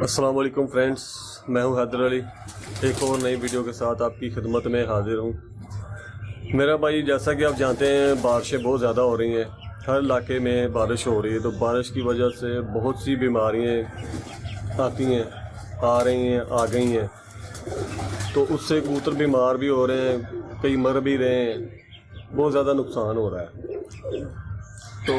अस्सलाम वालेकुम फ्रेंड्स, मैं हूं हैदर अली। एक और नई वीडियो के साथ आपकी खिदमत में हाजिर हूं। मेरा भाई, जैसा कि आप जानते हैं, बारिशें बहुत ज़्यादा हो रही हैं। हर इलाके में बारिश हो रही है, तो बारिश की वजह से बहुत सी बीमारियां आती हैं, आ रही हैं, आ गई हैं। तो उससे कबूतर बीमार भी हो रहे हैं, कई मर भी रहे हैं, बहुत ज़्यादा नुकसान हो रहा है। तो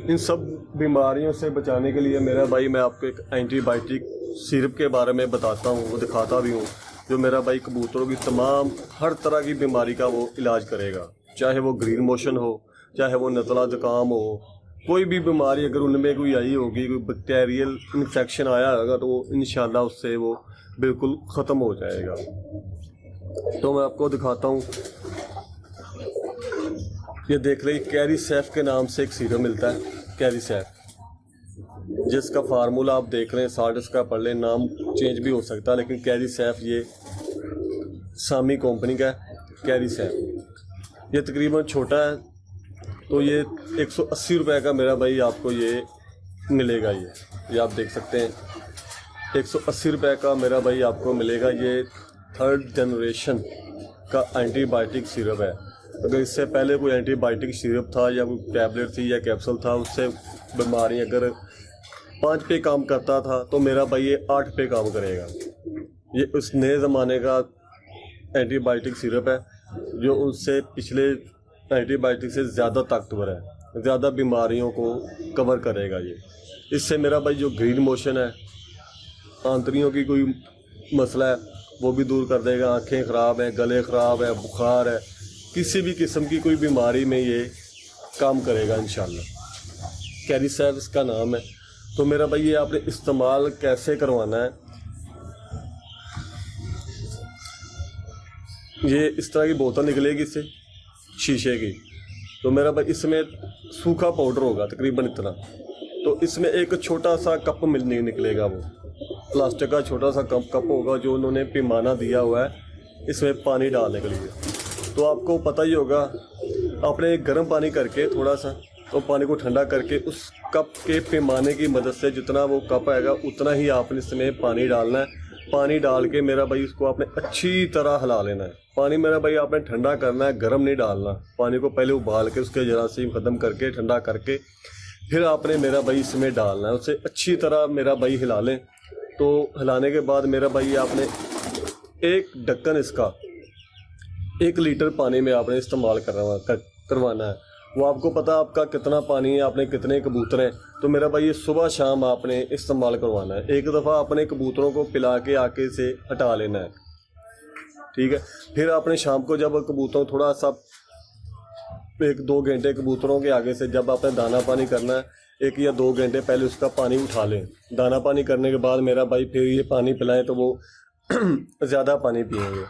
इन सब बीमारियों से बचाने के लिए मेरा भाई, मैं आपको एक एंटीबायोटिक सिरप के बारे में बताता हूँ, वो दिखाता भी हूँ, जो मेरा भाई कबूतरों की तमाम हर तरह की बीमारी का वो इलाज करेगा। चाहे वो ग्रीन मोशन हो, चाहे वो नज़ला ज़ुकाम हो, कोई भी बीमारी अगर उनमें कोई आई होगी, कोई बैक्टीरियल इन्फेक्शन आया होगा, तो वो इंशाल्लाह उससे वो बिल्कुल ख़त्म हो जाएगा। तो मैं आपको दिखाता हूँ, ये देख रही कैरी सैफ के नाम से एक सीरम मिलता है, कैरी सैफ, जिसका फार्मूला आप देख रहे हैं, 60 इसका पढ़ लें, नाम चेंज भी हो सकता है, लेकिन कैरी सैफ ये सामी कंपनी का है। कैरी सैफ ये तकरीबन छोटा है, तो ये 180 रुपये का मेरा भाई आपको ये मिलेगा। ये आप देख सकते हैं, 180 रुपये का मेरा भाई आपको मिलेगा। ये 3rd जनरेशन का एंटीबायोटिक सिरप है। अगर इससे पहले कोई एंटीबायोटिक सिरप था या कोई टैबलेट थी या कैप्सूल था, उससे बीमारी अगर 5 पे काम करता था, तो मेरा भाई ये 8 पे काम करेगा। ये उस नए ज़माने का एंटीबायोटिक सिरप है, जो उससे पिछले एंटीबायोटिक से ज़्यादा ताकतवर है, ज़्यादा बीमारियों को कवर करेगा। ये इससे मेरा भाई जो ग्रीन मोशन है, आंतड़ियों की कोई मसला है, वो भी दूर कर देगा। आँखें ख़राब हैं, गले ख़राब है, बुखार है, किसी भी किस्म की कोई बीमारी में ये काम करेगा इंशाल्लाह। कैरी सैफ इसका नाम है। तो मेरा भाई, ये आपने इस्तेमाल कैसे करवाना है, ये इस तरह की बोतल निकलेगी इससे, शीशे की। तो मेरा भाई, इसमें सूखा पाउडर होगा तकरीबन इतना। तो इसमें एक छोटा सा कप मिलने निकलेगा, वो प्लास्टिक का छोटा सा कप होगा, जो उन्होंने पैमाना दिया हुआ है इसमें पानी डालने के लिए। तो आपको पता ही होगा, आपने गर्म पानी करके थोड़ा सा, तो पानी को ठंडा करके उस कप के पैमाने की मदद से जितना वो कप आएगा उतना ही आपने इसमें पानी डालना है। पानी डाल के मेरा भाई इसको आपने अच्छी तरह हिला लेना है। पानी मेरा भाई आपने ठंडा करना है, गर्म नहीं डालना। पानी को पहले उबाल के उसके जरासीम ख़त्म करके ठंडा करके फिर आपने मेरा भाई इसमें डालना है। उसे अच्छी तरह मेरा भाई हिला लें। तो हिलाने के बाद मेरा भाई, आपने एक ढक्कन इसका 1 लीटर पानी में आपने इस्तेमाल करवाना है। वो आपको पता है आपका कितना पानी है, आपने कितने कबूतर हैं। तो मेरा भाई, ये सुबह शाम आपने इस्तेमाल करवाना है। एक दफ़ा अपने कबूतरों को पिला के आके से हटा लेना है, ठीक है। फिर आपने शाम को जब कबूतरों थोड़ा सा 1-2 घंटे कबूतरों के आगे से जब आपने दाना पानी करना है, 1 या 2 घंटे पहले उसका पानी उठा लें। दाना पानी करने के बाद मेरा भाई फिर ये पानी पिलाएं, तो वो ज़्यादा पानी पिएंगे।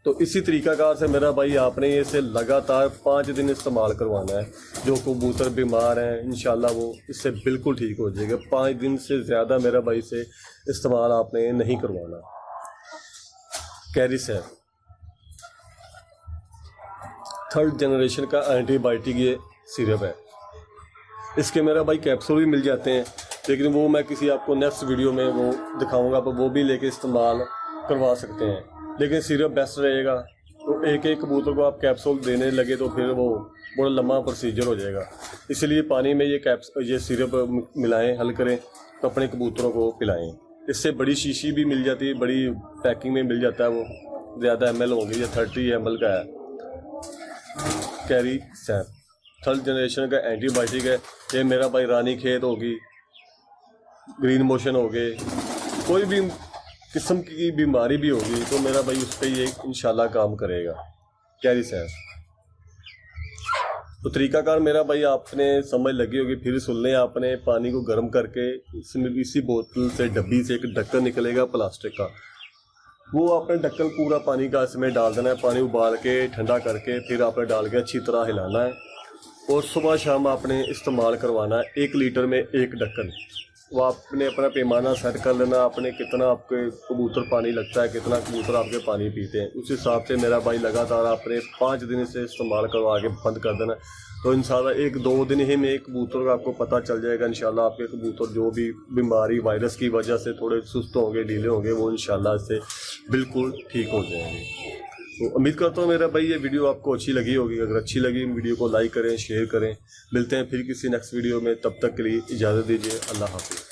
तो इसी तरीक़ाकार से मेरा भाई, आपने ये से लगातार 5 दिन इस्तेमाल करवाना है। जो कबूतर बीमार हैं, इंशाल्लाह वो इससे बिल्कुल ठीक हो जाएगा। 5 दिन से ज़्यादा मेरा भाई से इस्तेमाल आपने नहीं करवाना। कैरी सैफ 3rd जनरेशन का एंटीबायोटिक ये सिरप है। इसके मेरा भाई कैप्सूल भी मिल जाते हैं, लेकिन वो मैं किसी आपको नेक्स्ट वीडियो में वो दिखाऊंगा, तो वो भी लेके इस्तेमाल करवा सकते हैं। लेकिन सिरप बेस्ट रहेगा। तो एक कबूतर को आप कैप्सूल देने लगे तो फिर वो बड़ा लंबा प्रोसीजर हो जाएगा। इसलिए पानी में ये सिरप मिलाएं, हल करें, तो अपने कबूतरों को पिलाएं। इससे बड़ी शीशी भी मिल जाती है, बड़ी पैकिंग में मिल जाता है। वो ज़्यादा ml होगी, ये 30 ml का है। कैरी सैफ 3rd जनरेशन का एंटीबायोटिक है। ये मेरा भाई, रानी खेत होगी, ग्रीन मोशन हो गए, कोई भी किस्म की बीमारी भी होगी, तो मेरा भाई उस पर ये इंशाल्लाह काम करेगा। कैरी सैफ तो तरीक़ाकार मेरा भाई आपने समझ लगी होगी। फिर सुन लें, आपने पानी को गर्म करके इसमें इसी बोतल से, डब्बी से एक ढक्कन निकलेगा प्लास्टिक का, वो आपने ढक्कन पूरा पानी का इसमें डाल देना है। पानी उबाल के ठंडा करके फिर आपने डाल के अच्छी तरह हिलाना है। और सुबह शाम आपने इस्तेमाल करवाना है। 1 लीटर में 1 ढक्कन, वो आपने अपना पैमाना सेट कर लेना, आपने कितना आपके कबूतर पानी लगता है, कितना कबूतर आपके पानी पीते हैं, उस हिसाब से मेरा भाई लगातार आपने 5 दिन से इस्तेमाल करो, आगे बंद कर देना। तो इंशाल्लाह 1-2 दिन ही में कबूतर का आपको पता चल जाएगा। इंशाल्लाह आपके कबूतर जो भी बीमारी वायरस की वजह से थोड़े सुस्त होंगे, ढीले होंगे, वो इंशाल्लाह इससे बिल्कुल ठीक हो जाएंगे। तो उम्मीद करता हूँ मेरा भाई ये वीडियो आपको अच्छी लगी होगी। अगर अच्छी लगी वीडियो को लाइक करें, शेयर करें। मिलते हैं फिर किसी नेक्स्ट वीडियो में, तब तक के लिए इजाज़त दीजिए। अल्लाह हाफिज़।